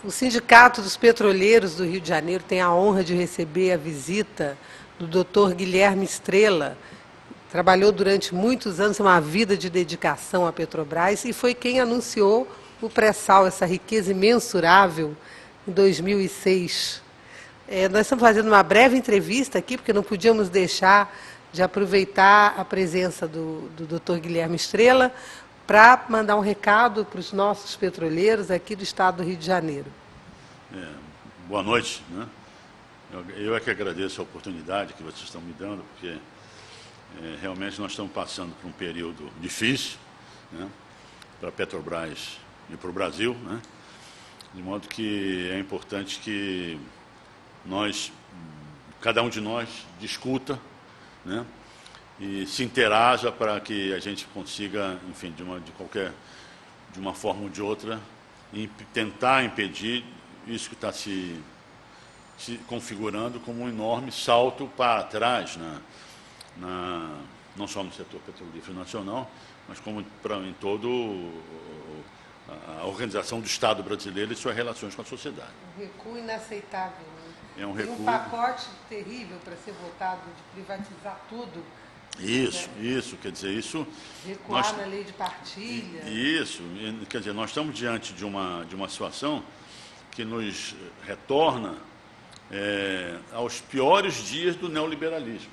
O Sindicato dos Petroleiros do Rio de Janeiro tem a honra de receber a visita do Dr. Guilherme Estrela. Trabalhou durante muitos anos, uma vida de dedicação à Petrobras, e foi quem anunciou o pré-sal, essa riqueza imensurável, em 2006. Nós estamos fazendo uma breve entrevista aqui, porque não podíamos deixar de aproveitar a presença do Dr. Guilherme Estrela para mandar um recado para os nossos petroleiros aqui do estado do Rio de Janeiro. Boa noite, né? Eu é que agradeço a oportunidade que vocês estão me dando, porque realmente nós estamos passando por um período difícil, né, para a Petrobras e para o Brasil, né, de modo que é importante que cada um de nós discuta, né, e se interaja para que a gente consiga, enfim, de uma forma ou de outra, tentar impedir isso que está se configurando como um enorme salto para trás, não só no setor petrolífero nacional, mas como em todo a organização do Estado brasileiro e suas relações com a sociedade. Um recuo inaceitável. Né? É um recuo. Tem um pacote terrível para ser votado de privatizar tudo. Isso, quer dizer, isso... Recuar na lei de partilha. Isso, quer dizer, nós estamos diante de uma situação que nos retorna aos piores dias do neoliberalismo,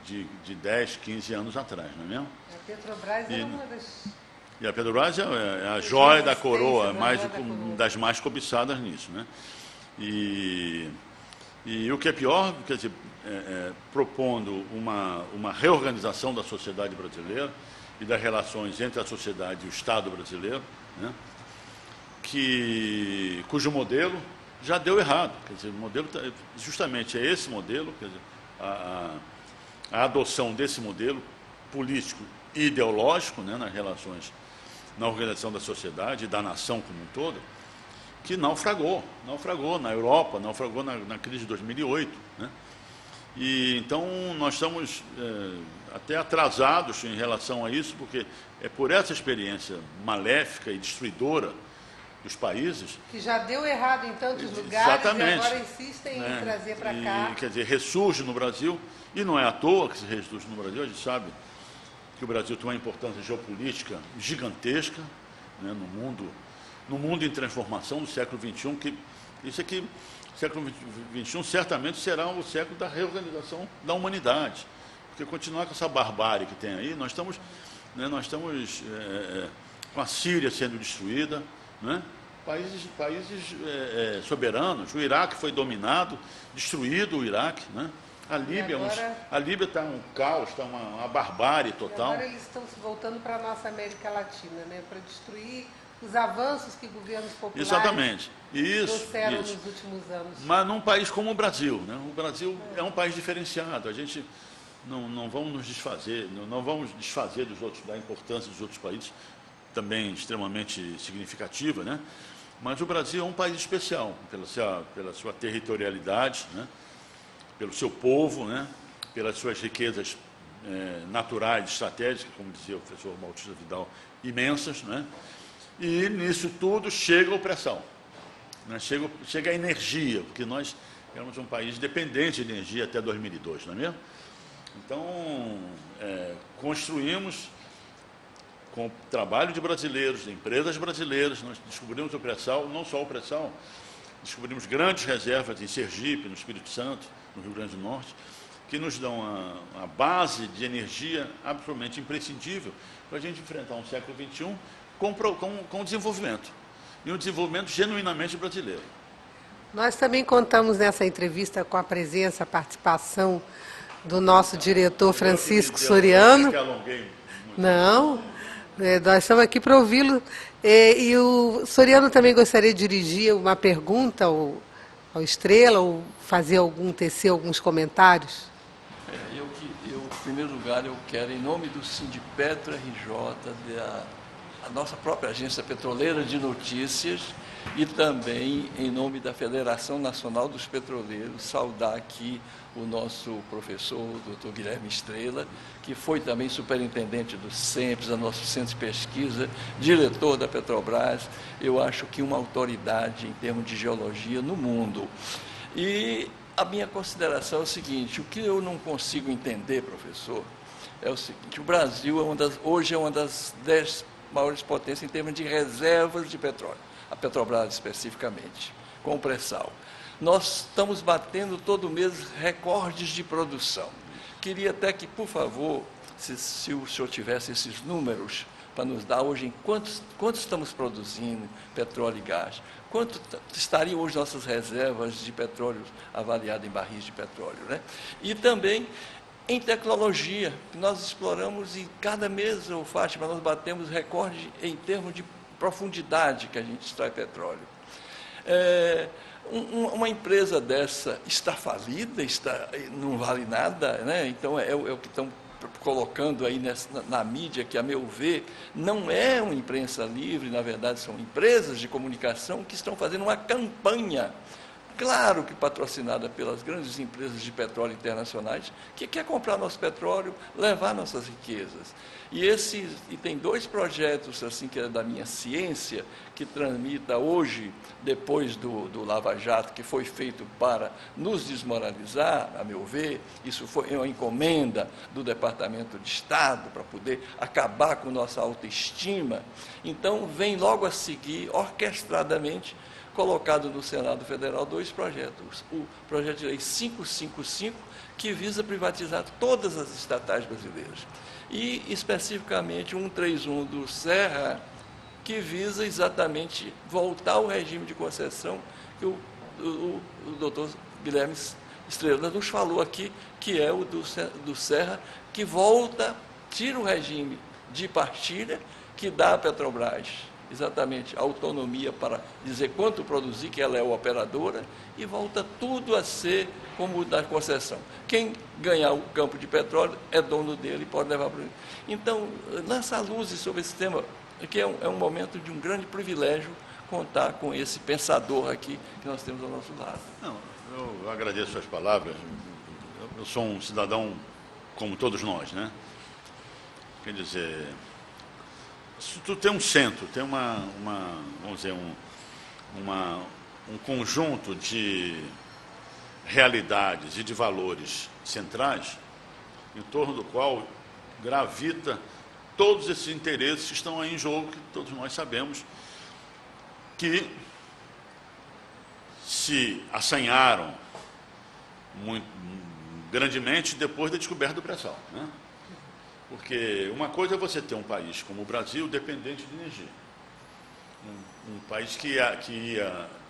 de 10, 15 anos atrás, não é mesmo? A Petrobras é uma das... E a Petrobras é a joia da coroa, das mais cobiçadas nisso, né? E o que é pior, quer dizer, propondo uma reorganização da sociedade brasileira e das relações entre a sociedade e o Estado brasileiro, né? Cujo modelo já deu errado. Quer dizer, o modelo justamente é esse modelo, quer dizer, a adoção desse modelo político e ideológico, né, nas relações, na organização da sociedade e da nação como um todo, que naufragou na Europa, naufragou na crise de 2008. Né? E então nós estamos até atrasados em relação a isso, porque é por essa experiência maléfica e destruidora dos países... Que já deu errado em tantos lugares. Exatamente, e agora insistem em trazer para cá. Quer dizer, ressurge no Brasil, e não é à toa que se ressurge no Brasil. A gente sabe que o Brasil tem uma importância geopolítica gigantesca, né, no mundo em transformação do século XXI, o século XXI certamente será o século da reorganização da humanidade, porque continuar com essa barbárie que tem aí, nós estamos com a Síria sendo destruída, né? Países soberanos. O Iraque foi dominado, destruído o Iraque, né? A Líbia está um caos, está uma barbárie total. Agora eles estão se voltando para a nossa América Latina, né? Para destruir os avanços que governos populares trouxeram nos últimos anos. Mas num país como o Brasil, né? O Brasil é um país diferenciado. A gente não vamos nos desfazer, não vamos desfazer da importância dos outros países, também extremamente significativa, né? Mas o Brasil é um país especial, pela sua territorialidade, né? Pelo seu povo, né? Pelas suas riquezas naturais, estratégicas, como dizia o professor Bautista Vidal, imensas, né? E nisso tudo chega a opressão, né? Chega a energia, porque nós éramos um país dependente de energia até 2002, não é mesmo? Então, construímos, com o trabalho de brasileiros, de empresas brasileiras, nós descobrimos o pré-sal, não só o pré-sal, descobrimos grandes reservas em Sergipe, no Espírito Santo, no Rio Grande do Norte, que nos dão a base de energia absolutamente imprescindível para a gente enfrentar um século XXI com desenvolvimento, e um desenvolvimento genuinamente brasileiro. Nós também contamos nessa entrevista com a presença, a participação do nosso diretor Francisco Soriano. Não, nós estamos aqui para ouvi-lo. E o Soriano também gostaria de dirigir uma pergunta ao Estrela, ou tecer alguns comentários. Em primeiro lugar, eu quero, em nome do Sindipetra RJ, a nossa própria Agência Petroleira de Notícias e também, em nome da Federação Nacional dos Petroleiros, saudar aqui o nosso professor, o doutor Guilherme Estrela, que foi também superintendente do CENPES, do nosso centro de pesquisa, diretor da Petrobras, eu acho que uma autoridade em termos de geologia no mundo. E a minha consideração é o seguinte: o que eu não consigo entender, professor, é o seguinte: o Brasil hoje é uma das 10 maiores potências em termos de reservas de petróleo, a Petrobras especificamente, com o pré-sal. Nós estamos batendo todo mês recordes de produção. Queria até que, por favor, se o senhor tivesse esses números para nos dar hoje, em quanto estamos produzindo petróleo e gás, quanto estariam hoje nossas reservas de petróleo avaliadas em barris de petróleo, né? E também em tecnologia, que nós exploramos e cada mês, Fátima, nós batemos recorde em termos de profundidade que a gente extrai petróleo. Uma empresa dessa está falida, não vale nada, né? Então é o que estão colocando aí na mídia, que, a meu ver, não é uma imprensa livre, na verdade são empresas de comunicação que estão fazendo uma campanha, claro que patrocinada pelas grandes empresas de petróleo internacionais, que quer comprar nosso petróleo, levar nossas riquezas. E tem 2 projetos, assim, que é da minha ciência, que tramita hoje, depois do Lava Jato, que foi feito para nos desmoralizar, a meu ver. Isso foi uma encomenda do Departamento de Estado para poder acabar com nossa autoestima. Então, vem logo a seguir, orquestradamente, colocado no Senado Federal 2 projetos. O projeto de lei 555, que visa privatizar todas as estatais brasileiras. E, especificamente, 131 do Serra, que visa exatamente voltar ao regime de concessão que o doutor Guilherme Estrela nos falou aqui, que é o do Serra, que volta, tira o regime de partilha, que dá à Petrobras exatamente a autonomia para dizer quanto produzir, que ela é a operadora, e volta tudo a ser como o da concessão. Quem ganhar o campo de petróleo é dono dele e pode levar para ele. Então, lança luzes sobre esse tema, que é um momento de um grande privilégio contar com esse pensador aqui que nós temos ao nosso lado. Não, eu agradeço suas palavras. Eu sou um cidadão como todos nós, né? Quer dizer, se tu tem um centro, tem vamos dizer, um conjunto de realidades e de valores centrais, em torno do qual gravita todos esses interesses que estão aí em jogo, que todos nós sabemos que se assanharam muito grandemente depois da descoberta do pré-sal, né? Porque uma coisa é você ter um país como o Brasil dependente de energia. Um país que ia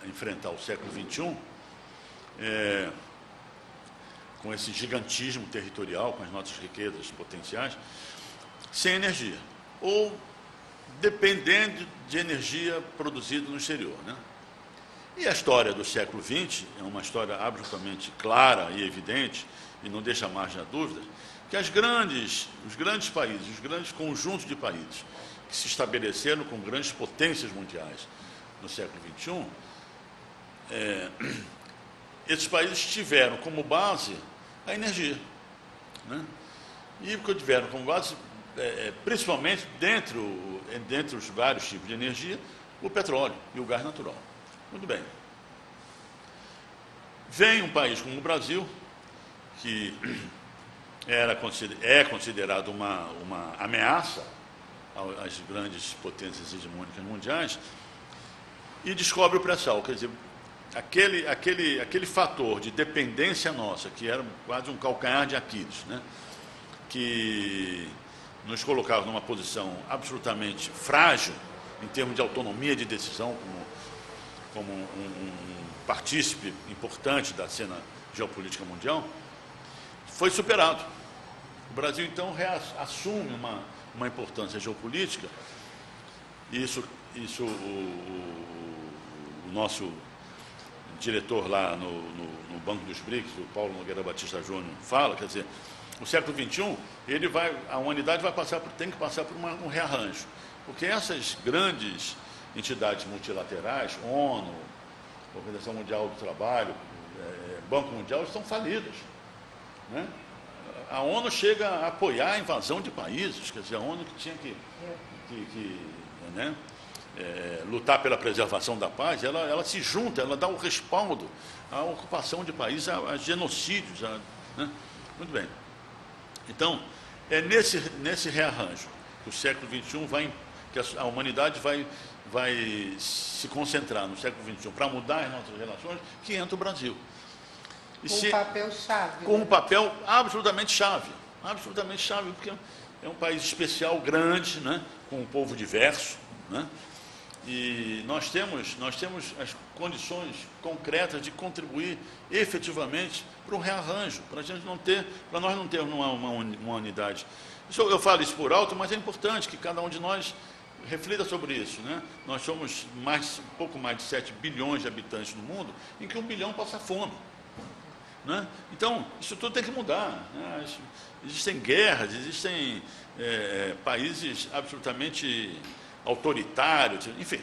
enfrentar o século XXI com esse gigantismo territorial, com as nossas riquezas potenciais, sem energia. Ou dependendo de energia produzida no exterior, né? E a história do século XX é uma história absolutamente clara e evidente, e não deixa margem a dúvida, que os grandes países, os grandes conjuntos de países que se estabeleceram com grandes potências mundiais no século XXI, esses países tiveram como base a energia, né? E tiveram como base, principalmente dentre os vários tipos de energia, o petróleo e o gás natural. Muito bem. Vem um país como o Brasil, que é considerado uma ameaça às grandes potências hegemônicas mundiais, e descobre o pré-sal. Quer dizer, aquele fator de dependência nossa, que era quase um calcanhar de Aquiles, né? Que nos colocava numa posição absolutamente frágil, em termos de autonomia de decisão, como um partícipe importante da cena geopolítica mundial, foi superado. O Brasil, então, assume uma importância geopolítica, e isso o nosso diretor lá no Banco dos BRICS, o Paulo Nogueira Batista Júnior, fala, quer dizer, o século XXI, a humanidade tem que passar por um rearranjo. Porque essas grandes entidades multilaterais, ONU, Organização Mundial do Trabalho, Banco Mundial, estão falidos, né? A ONU chega a apoiar a invasão de países, quer dizer, a ONU que tinha que né, lutar pela preservação da paz, ela se junta, ela dá o respaldo à ocupação de países, a genocídios. Né? Muito bem. Então, é nesse rearranjo que o século XXI que a humanidade vai se concentrar no século XXI para mudar as nossas relações, que entra o Brasil. Com um papel-chave. Com um papel absolutamente chave, porque é um país especial, grande, né, com um povo diverso, né, e nós temos as condições concretas de contribuir efetivamente para um rearranjo, para nós não termos uma unidade. Eu falo isso por alto, mas é importante que cada um de nós reflita sobre isso, né? Nós somos um pouco mais de 7 bilhões de habitantes no mundo, em que 1 bilhão passa fome. Né? Então, isso tudo tem que mudar. Né? Existem guerras, existem países absolutamente autoritários, enfim.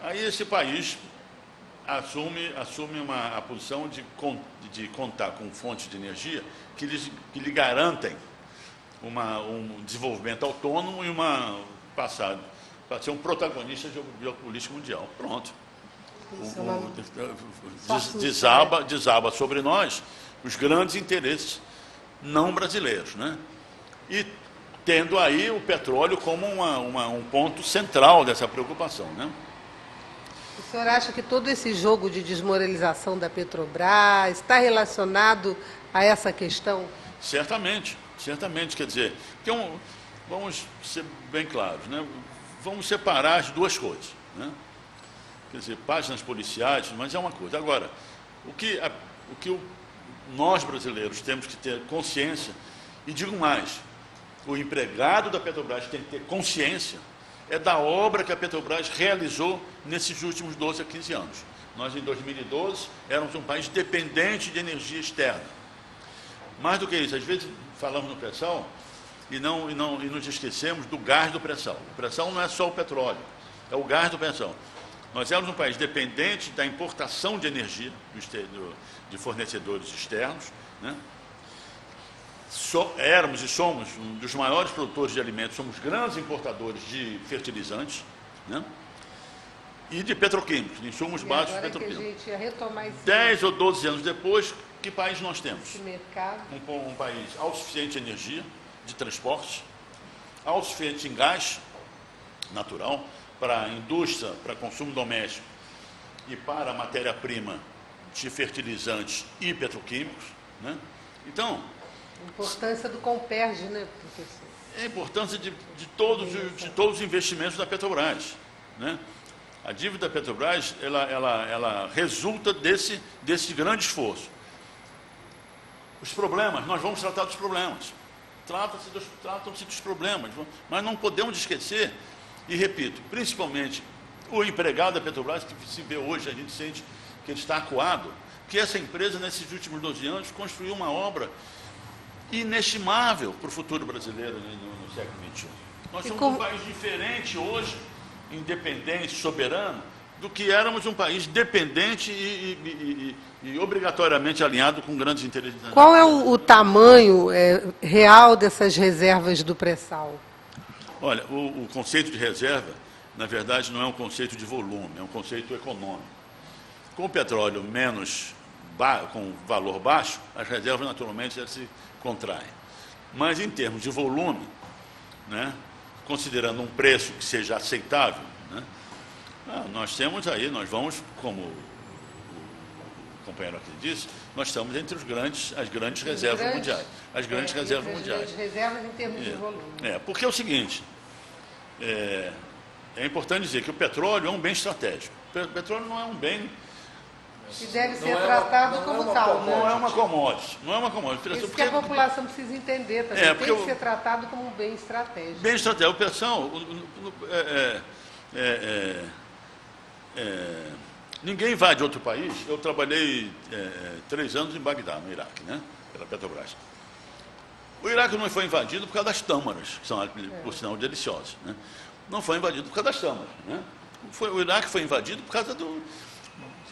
Aí esse país assume a posição de contar com fontes de energia que lhe garantem um desenvolvimento autônomo e passado para ser um protagonista geopolítico mundial. Pronto. Desaba sobre nós os grandes interesses não brasileiros, né? E tendo aí o petróleo como um ponto central dessa preocupação, né? O senhor acha que todo esse jogo de desmoralização da Petrobras está relacionado a essa questão? Certamente, quer dizer, vamos ser bem claros, né? Vamos separar as duas coisas, né? Quer dizer, páginas policiais, mas é uma coisa. Agora, o que nós brasileiros temos que ter consciência, e digo mais, o empregado da Petrobras tem que ter consciência, é da obra que a Petrobras realizou nesses últimos 12 a 15 anos. Nós, em 2012, éramos um país dependente de energia externa. Mais do que isso, às vezes falamos no pré-sal e nos esquecemos do gás do pré-sal. O pré-sal não é só o petróleo, é o gás do pré-sal. Nós éramos um país dependente da importação de energia de fornecedores externos, né? Éramos e somos um dos maiores produtores de alimentos, somos grandes importadores de fertilizantes, né? E de petroquímicos, de insumos básicos petroquímicos. Que a gente ia retomar esse 10 ou 12 anos depois, que país nós temos? Esse mercado. Um país autossuficiente em energia, de transporte, autossuficiente em gás natural, para a indústria, para consumo doméstico e para a matéria-prima de fertilizantes e petroquímicos, né? Então, a importância do Comperj, né, professor? É a importância de todos os investimentos da Petrobras, né? A dívida da Petrobras, ela resulta desse grande esforço. Os problemas, nós vamos tratar dos problemas. Tratam-se dos problemas, mas não podemos esquecer, e repito, principalmente o empregado da Petrobras, que se vê hoje, a gente sente que ele está acuado, que essa empresa, nesses últimos 12 anos, construiu uma obra inestimável para o futuro brasileiro no século XXI. Nós somos um país diferente hoje, independente, soberano, do que éramos um país dependente e obrigatoriamente alinhado com grandes interesses. Qual é o tamanho real dessas reservas do pré-sal? Olha, o conceito de reserva, na verdade, não é um conceito de volume, é um conceito econômico. Com o petróleo com valor baixo, as reservas naturalmente já se contraem. Mas em termos de volume, né, considerando um preço que seja aceitável, né, nós vamos, como o companheiro aqui disse, nós estamos entre as grandes reservas mundiais. As grandes reservas mundiais. As reservas em termos de volume. Porque é o seguinte, é importante dizer que o petróleo é um bem estratégico. O petróleo não é um bem... E deve ser tratado como tal. Não é uma commodity. Não é uma commodity. Isso que a população precisa entender também. Tem que ser tratado como um bem estratégico. Bem estratégico. O pré-sal... ninguém invade outro país. Eu trabalhei 3 anos em Bagdá, no Iraque, né? Pela Petrobras. O Iraque não foi invadido por causa das tâmaras, que são, por sinal, deliciosas, né? não foi invadido por causa das chamas, né? O Iraque foi invadido por causa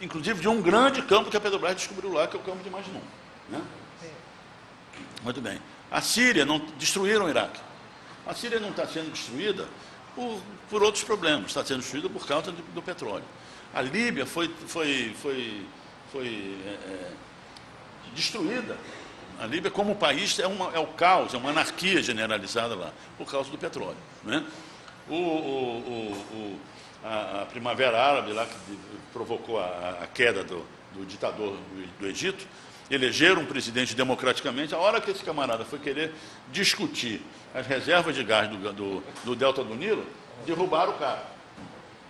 inclusive de um grande campo que a Petrobras descobriu lá, que é o campo de Majnun, né? Muito bem. A Síria, destruíram o Iraque. A Síria não está sendo destruída por outros problemas, está sendo destruída por causa do petróleo. A Líbia foi destruída. A Líbia, como país, é o caos, é uma anarquia generalizada lá, por causa do petróleo, né? A Primavera Árabe, lá, que provocou a queda do ditador do Egito, elegeram um presidente democraticamente. A hora que esse camarada foi querer discutir as reservas de gás do delta do Nilo, derrubaram o cara,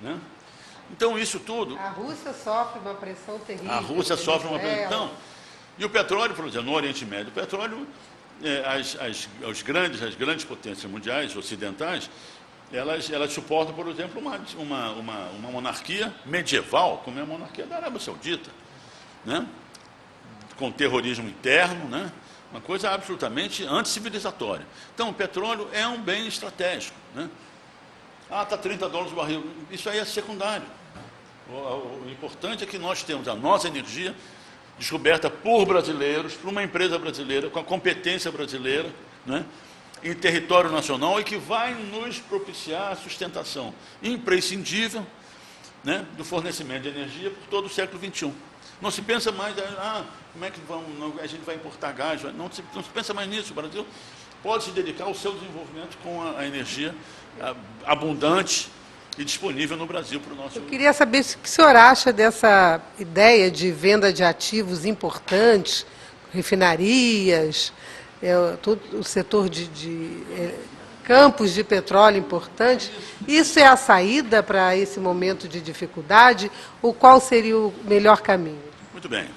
né? Então, isso tudo... A Rússia sofre uma pressão terrível. A Rússia sofre uma pressão. E o petróleo, por exemplo, no Oriente Médio, o petróleo, as grandes potências mundiais, ocidentais, elas suportam, por exemplo, uma monarquia medieval, como é a monarquia da Arábia Saudita, né? Com terrorismo interno, né? Uma coisa absolutamente anticivilizatória. Então, o petróleo é um bem estratégico, né? Está $30 o barril. Isso aí é secundário. O importante é que nós temos a nossa energia descoberta por brasileiros, por uma empresa brasileira, com a competência brasileira, né? Em território nacional, e que vai nos propiciar a sustentação imprescindível, né, do fornecimento de energia por todo o século XXI. Não se pensa mais, como é que a gente vai importar gás? Não se pensa mais nisso. O Brasil pode se dedicar ao seu desenvolvimento com a energia abundante e disponível no Brasil para o nosso... Eu queria saber o que o senhor acha dessa ideia de venda de ativos importantes, refinarias, todo o setor de campos de petróleo importantes. Isso é a saída para esse momento de dificuldade? Ou qual seria o melhor caminho? Muito bem.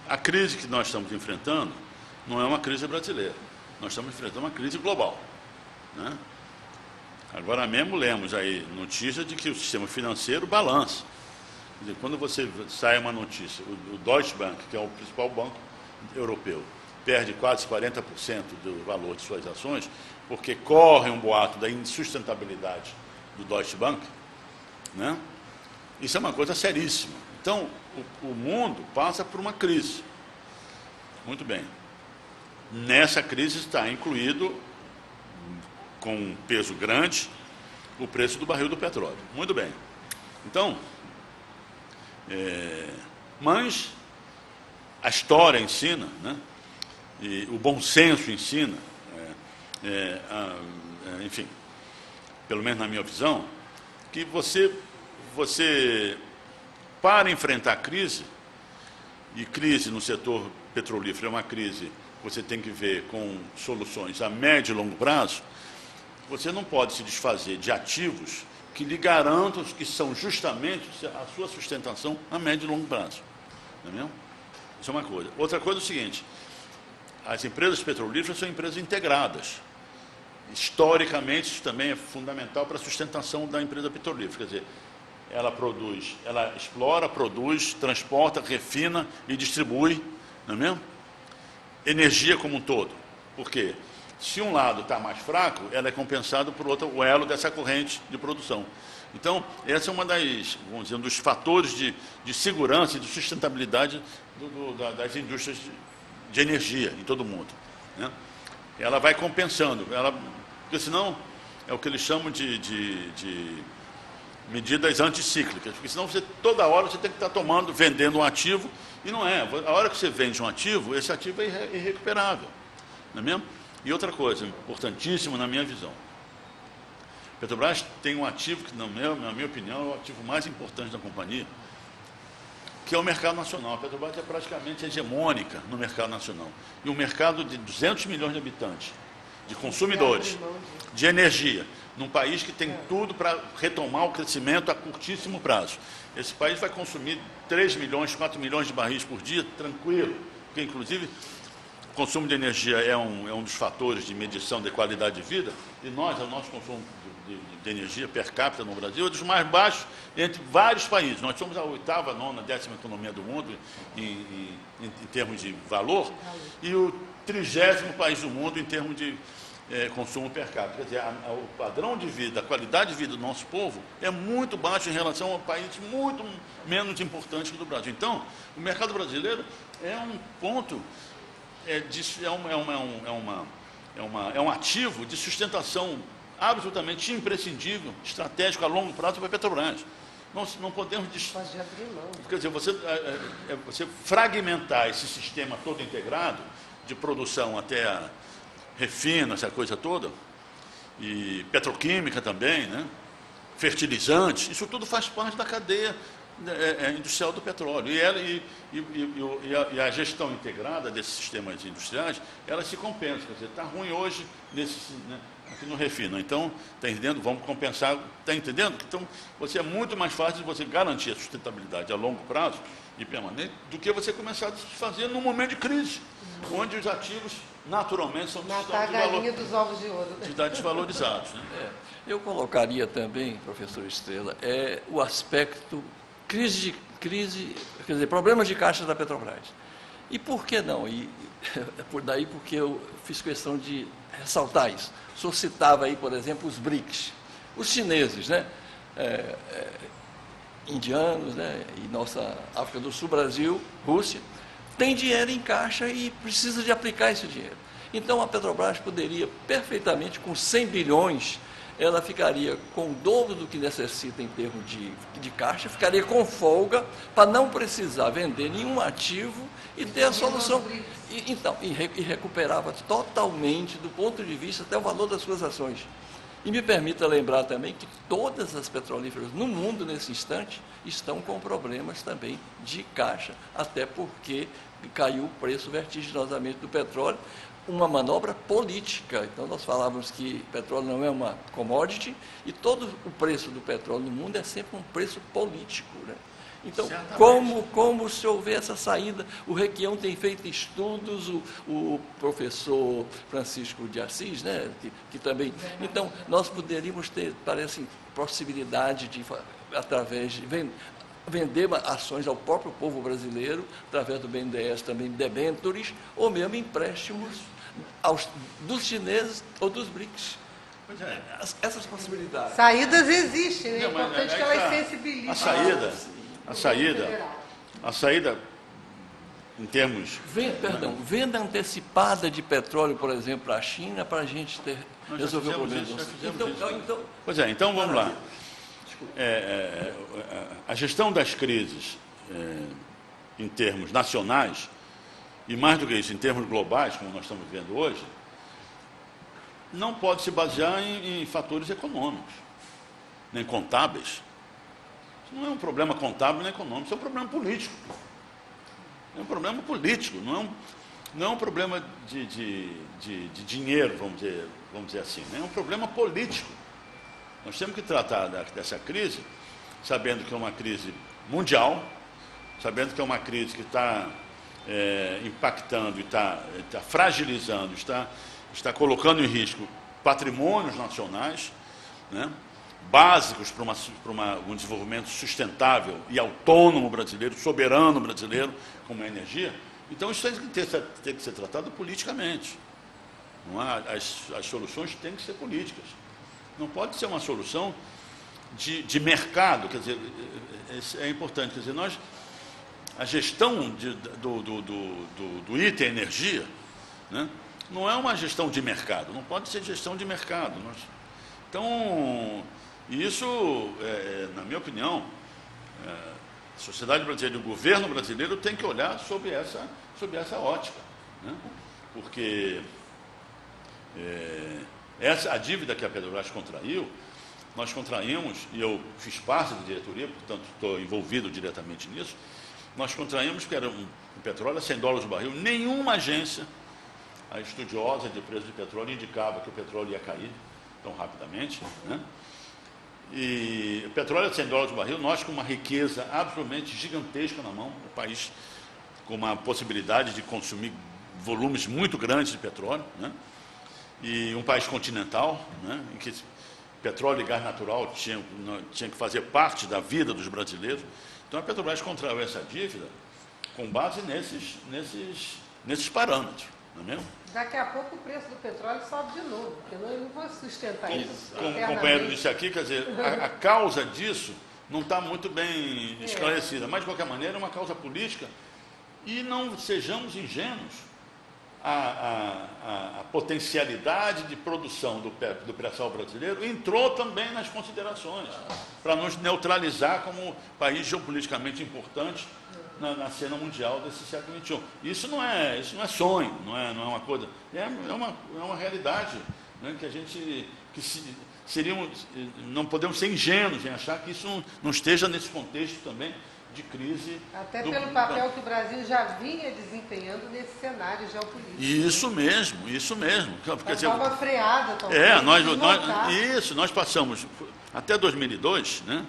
A crise que nós estamos enfrentando não é uma crise brasileira. Nós estamos enfrentando uma crise global, né? Agora mesmo lemos aí notícia de que o sistema financeiro balança. Quer dizer, quando você sai uma notícia, o Deutsche Bank, que é o principal banco europeu, perde quase 40% do valor de suas ações, porque corre um boato da insustentabilidade do Deutsche Bank, né? Isso é uma coisa seríssima. Então, o mundo passa por uma crise. Muito bem. Nessa crise está incluído, com um peso grande, o preço do barril do petróleo. Muito bem. Então, mas a história ensina, né? E o bom senso ensina, enfim, pelo menos na minha visão, que você para enfrentar a crise, e crise no setor petrolífero é uma crise que você tem que ver com soluções a médio e longo prazo, você não pode se desfazer de ativos que lhe garantam que são justamente a sua sustentação a médio e longo prazo. Não é mesmo? Isso é uma coisa. Outra coisa é o seguinte: as empresas petrolíferas são empresas integradas. Historicamente, isso também é fundamental para a sustentação da empresa petrolífera. Quer dizer, ela explora, produz, transporta, refina e distribui, não é mesmo? Energia como um todo. Por quê? Se um lado está mais fraco, ela é compensada por outro, o elo dessa corrente de produção. Então, essa é uma vamos dizer, um dos fatores de segurança e de sustentabilidade das indústrias de energia em todo o mundo, né? Ela vai compensando, porque senão é o que eles chamam de medidas anticíclicas, porque senão toda hora você tem que estar vendendo um ativo, e não é. A hora que você vende um ativo, esse ativo é irrecuperável, não é mesmo? E outra coisa importantíssima na minha visão, a Petrobras tem um ativo que, na minha opinião, é o ativo mais importante da companhia, que é o mercado nacional. A Petrobras é praticamente hegemônica no mercado nacional. E um mercado de 200 milhões de habitantes, de consumidores, de energia, num país que tem tudo para retomar o crescimento a curtíssimo prazo. Esse país vai consumir 3 milhões, 4 milhões de barris por dia, tranquilo, porque, inclusive, o consumo de energia é um dos fatores de medição de qualidade de vida, e o nosso consumo de energia per capita no Brasil é dos mais baixos entre vários países. Nós somos a 8ª, 9ª, 10ª economia do mundo em termos de valor, e o 30º país do mundo em termos de consumo per capita. Quer dizer, o padrão de vida, a qualidade de vida do nosso povo é muito baixo em relação a países muito menos importantes que o do Brasil. Então, o mercado brasileiro é um ponto, é um ativo de sustentação absolutamente imprescindível, estratégico a longo prazo para a Petrobras. Não podemos quer dizer, você fragmentar esse sistema todo integrado, de produção até a refina, essa coisa toda, e petroquímica também, né? Fertilizantes, isso tudo faz parte da cadeia industrial do petróleo. E a gestão integrada desses sistemas industriais, elas se compensam. Quer dizer, está ruim hoje aqui no refino. Então, está entendendo? Vamos compensar. Está entendendo? Então, é muito mais fácil de você garantir a sustentabilidade a longo prazo e permanente do que você começar a fazer num momento de crise, onde os ativos naturalmente são dos ovos de ouro, desvalorizados. Né? Eu colocaria também, professor Estrela, o aspecto crise, quer dizer, problemas de caixa da Petrobras. E por que não? Por daí porque eu fiz questão de ressaltar isso. O senhor citava aí, por exemplo, os BRICS. Os chineses, né? Indianos, né? E nossa África do Sul, Brasil, Rússia, tem dinheiro em caixa e precisa de aplicar esse dinheiro. Então, a Petrobras poderia perfeitamente, com 100 bilhões, ela ficaria com o dobro do que necessita em termos de caixa, ficaria com folga para não precisar vender nenhum ativo e ter a solução. E recuperava totalmente, do ponto de vista, até o valor das suas ações. E me permita lembrar também que todas as petrolíferas no mundo, nesse instante, estão com problemas também de caixa, até porque caiu o preço vertiginosamente do petróleo, uma manobra política. Então, nós falávamos que petróleo não é uma commodity e todo o preço do petróleo no mundo é sempre um preço político, né? Então, como se houver essa saída? O Requião tem feito estudos, o professor Francisco de Assis, né, que também... Então, nós poderíamos ter, parece, possibilidade de, através de vender ações ao próprio povo brasileiro, através do BNDES também, debêntures, ou mesmo empréstimos dos chineses ou dos BRICS. Pois é. Essas possibilidades. Saídas existem, né? É importante que elas sensibilizem. A saída, em termos... Venda antecipada de petróleo, por exemplo, para a China, para a gente resolver o problema. Pois é, então vamos lá. A gestão das crises em termos nacionais, e mais do que isso, em termos globais, como nós estamos vendo hoje, não pode se basear em fatores econômicos, nem contábeis. Isso não é um problema contábil nem econômico, isso é um problema político. É um problema político, não é um problema de dinheiro, vamos dizer assim, né? É um problema político. Nós temos que tratar dessa crise sabendo que é uma crise mundial, sabendo que é uma crise que está impactando, está fragilizando, está colocando em risco patrimônios nacionais, né, básicos para um desenvolvimento sustentável e autônomo brasileiro, soberano brasileiro, como a energia. Então, isso tem que ser tratado politicamente. Não há, as soluções têm que ser políticas. Não pode ser uma solução de mercado, quer dizer, é importante, quer dizer, a gestão do item energia, né, não é uma gestão de mercado, não pode ser gestão de mercado. Então, isso, na minha opinião, a sociedade brasileira e o governo brasileiro tem que olhar sob essa ótica, né, porque a dívida que a Petrobras contraiu, nós contraímos, e eu fiz parte da diretoria, portanto estou envolvido diretamente nisso, nós contraímos que era um petróleo a $100 o barril. Nenhuma agência estudiosa de preço de petróleo indicava que o petróleo ia cair tão rapidamente, né? E o petróleo a $100 o barril, nós com uma riqueza absolutamente gigantesca na mão, o país com uma possibilidade de consumir volumes muito grandes de petróleo, né? E um país continental, né, em que petróleo e gás natural tinham que fazer parte da vida dos brasileiros. Então a Petrobras contraiu essa dívida com base nesses parâmetros, não é mesmo? Daqui a pouco o preço do petróleo sobe de novo, porque eu não vou sustentar isso. Como o companheiro disse aqui, quer dizer, a causa disso não está muito bem esclarecida, mas de qualquer maneira é uma causa política e não sejamos ingênuos. A potencialidade de produção do pré-sal brasileiro entrou também nas considerações, para nos neutralizar como país geopoliticamente importante na cena mundial desse século XXI. Isso não é sonho, não é uma coisa, é uma realidade, né, que a gente não podemos ser ingênuos em achar que isso não esteja nesse contexto também de crise. Até pelo papel que o Brasil já vinha desempenhando nesse cenário geopolítico. Isso mesmo. Quer dizer, forma freada, talvez. Nós passamos até 2002, né?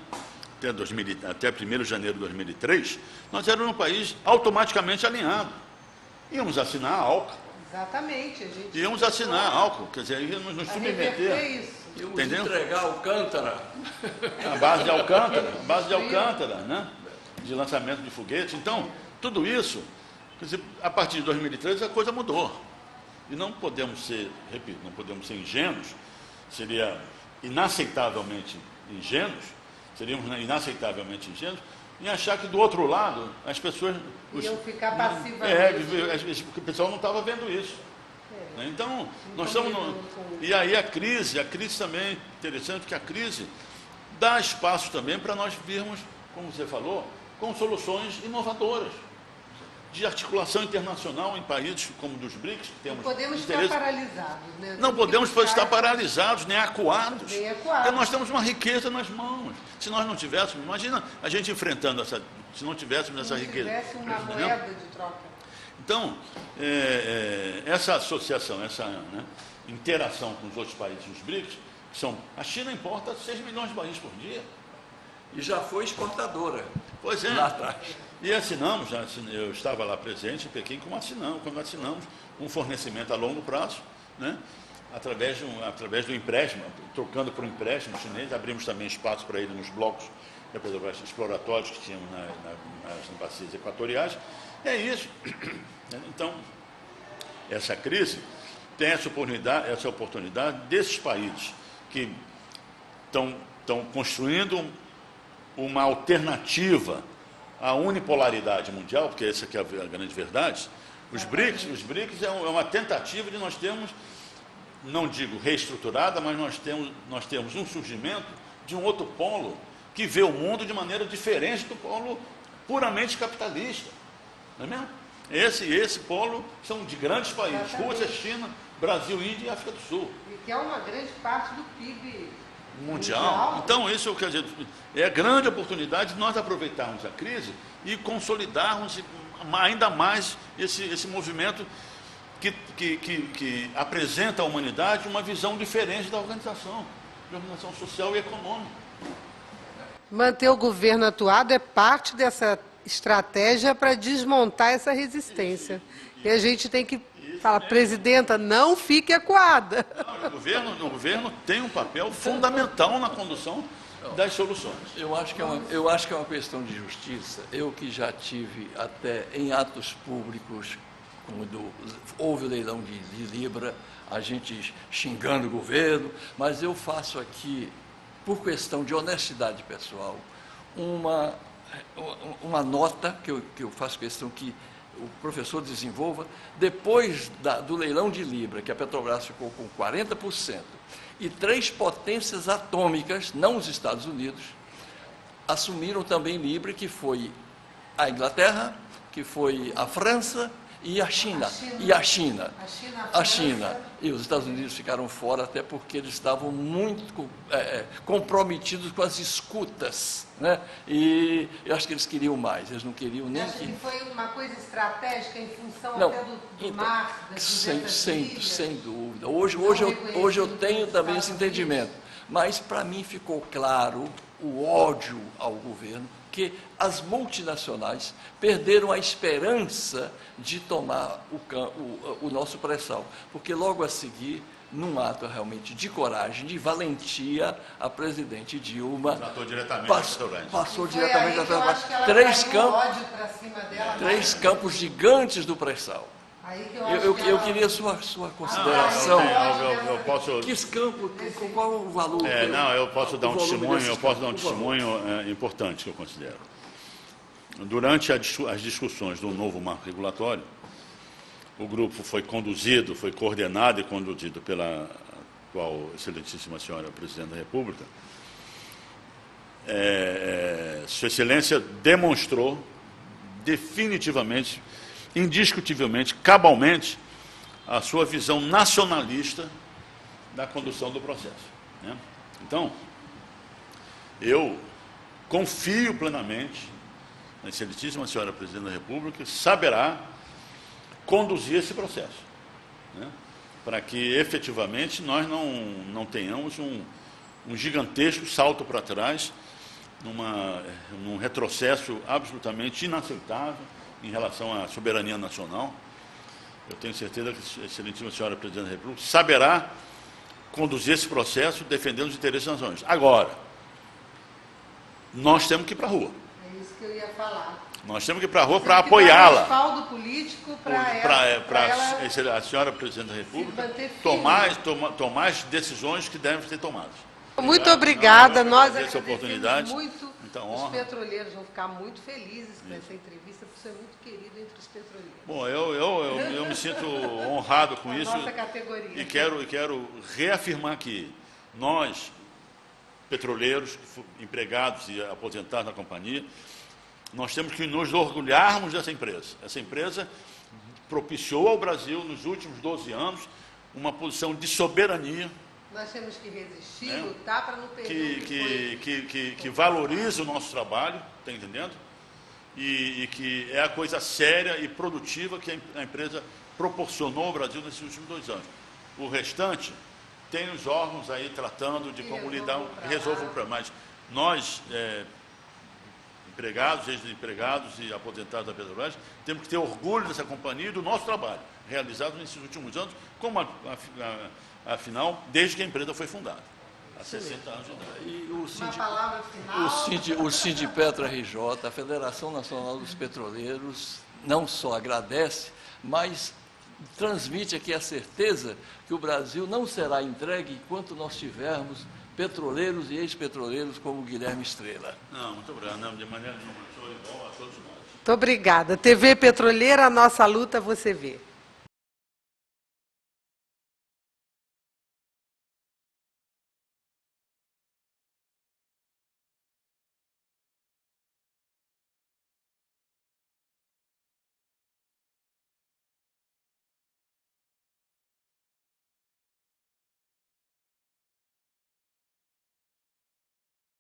Até 1º de janeiro de 2003, nós éramos um país automaticamente alinhado. Íamos assinar a ALCA. Exatamente. Íamos assinar a ALCA, quer dizer, íamos nos submeter. Íamos entregar Alcântara. A base de Alcântara, né? De lançamento de foguetes. Então, tudo isso, quer dizer, a partir de 2013 a coisa mudou. E não podemos ser, repito, não podemos ser ingênuos, seria inaceitavelmente ingênuos, em achar que do outro lado as pessoas iam ficar passivamente. O pessoal não estava vendo isso. Né? Então, nós estamos e aí a crise também é interessante, porque a crise dá espaço também para nós virmos, como você falou, com soluções inovadoras, de articulação internacional em países como dos BRICS, que temos não podemos estar paralisados, né? Não podemos estar paralisados, nem acuados. Porque nós temos uma riqueza nas mãos. Se nós não tivéssemos, imagina a gente enfrentando se não tivéssemos essa riqueza. Se tivesse uma moeda de troca. Então, essa associação, essa interação com os outros países dos BRICS, a China importa 6 milhões de barris por dia. E já foi exportadora. Pois é. Lá atrás. E assinamos, eu estava lá presente em Pequim, quando assinamos um fornecimento a longo prazo, né, através do empréstimo, trocando por um empréstimo chinês, abrimos também espaço para ele nos blocos exploratórios que tínhamos nas bacias equatoriais. É isso. Então, essa crise tem essa oportunidade desses países que estão construindo uma alternativa à unipolaridade mundial, porque essa aqui é a grande verdade. Os BRICS é uma tentativa de nós termos, não digo reestruturada, mas nós temos um surgimento de um outro polo que vê o mundo de maneira diferente do polo puramente capitalista. Não é mesmo? Esse polo são de grandes países, Rússia, China, Brasil, Índia e África do Sul. E que é uma grande parte do PIB mundial. Então, isso quer dizer, é a grande oportunidade de nós aproveitarmos a crise e consolidarmos ainda mais esse movimento que apresenta à humanidade uma visão diferente da organização social e econômica. Manter o governo atuado é parte dessa estratégia para desmontar essa resistência. E a gente tem que falar, presidenta, não fique acuada. O governo tem um papel fundamental na condução das soluções. Eu acho que é uma questão de justiça. Eu que já tive até em atos públicos, quando houve o leilão de Libra, a gente xingando o governo, mas eu faço aqui, por questão de honestidade pessoal, uma nota que eu faço questão que o professor desenvolva. Depois do leilão de Libra, que a Petrobras ficou com 40%, e 3 potências atômicas, não os Estados Unidos, assumiram também Libra, que foi a Inglaterra, que foi a França e a China. A China. E os Estados Unidos ficaram fora, até porque eles estavam muito comprometidos com as escutas, né? E eu acho que eles queriam mais, eles não queriam nem que foi uma coisa estratégica em função até do mar, sem dúvida. Hoje eu tenho também esse entendimento. Mas, para mim, ficou claro o ódio ao governo, que as multinacionais perderam a esperança de tomar o nosso pré-sal, porque logo a seguir, num ato realmente de coragem, de valentia, a presidente Dilma passou diretamente a Petrobras. 3 campos gigantes do pré-sal. Eu queria sua consideração. Eu posso... Que campo, qual o valor? Eu posso dar um testemunho, importante que eu considero. Durante as discussões do novo marco regulatório, o grupo foi coordenado e conduzido pela atual excelentíssima senhora Presidente da República. Sua Excelência demonstrou definitivamente, indiscutivelmente, cabalmente, a sua visão nacionalista da condução do processo, né? Então, eu confio plenamente na excelentíssima senhora Presidente da República, que saberá conduzir esse processo, né? Para que, efetivamente, nós não tenhamos um gigantesco salto para trás, num retrocesso absolutamente inaceitável em relação à soberania nacional. Eu tenho certeza que a excelentíssima senhora Presidente da República saberá conduzir esse processo defendendo os interesses das nações. Agora, nós temos que ir para a rua. É isso que eu ia falar. Nós temos que ir para a rua para apoiá-la. Respaldo político para a senhora Presidente da República tomar as decisões que devem ser tomadas. Muito obrigada. Nós essa oportunidade. Muito. Então, os petroleiros vão ficar muito felizes com essa entrevista, porque você é muito querido entre os petroleiros. Bom, eu me sinto honrado com isso. Nossa categoria. E quero reafirmar aqui, nós, petroleiros, empregados e aposentados na companhia, nós temos que nos orgulharmos dessa empresa. Essa empresa propiciou ao Brasil, nos últimos 12 anos, uma posição de soberania. Nós temos que resistir, lutar para não perder que valoriza o nosso trabalho, está entendendo? E que é a coisa séria e produtiva que a empresa proporcionou ao Brasil nesses últimos 2 anos. O restante tem os órgãos aí tratando de como lidar, resolvam para mais. Nós, empregados, ex-empregados e aposentados da Petrobras, temos que ter orgulho dessa companhia e do nosso trabalho, realizado nesses últimos anos, como afinal, desde que a empresa foi fundada, há 60 anos de idade. E uma palavra final. O Sindipetro RJ, a Federação Nacional dos Petroleiros, não só agradece, mas transmite aqui a certeza que o Brasil não será entregue enquanto nós tivermos petroleiros e ex-petroleiros como Guilherme Estrela. Não, muito obrigado. Não, de maneira nenhuma, sou igual a todos nós. Muito obrigada. TV Petroleira, a nossa luta você vê.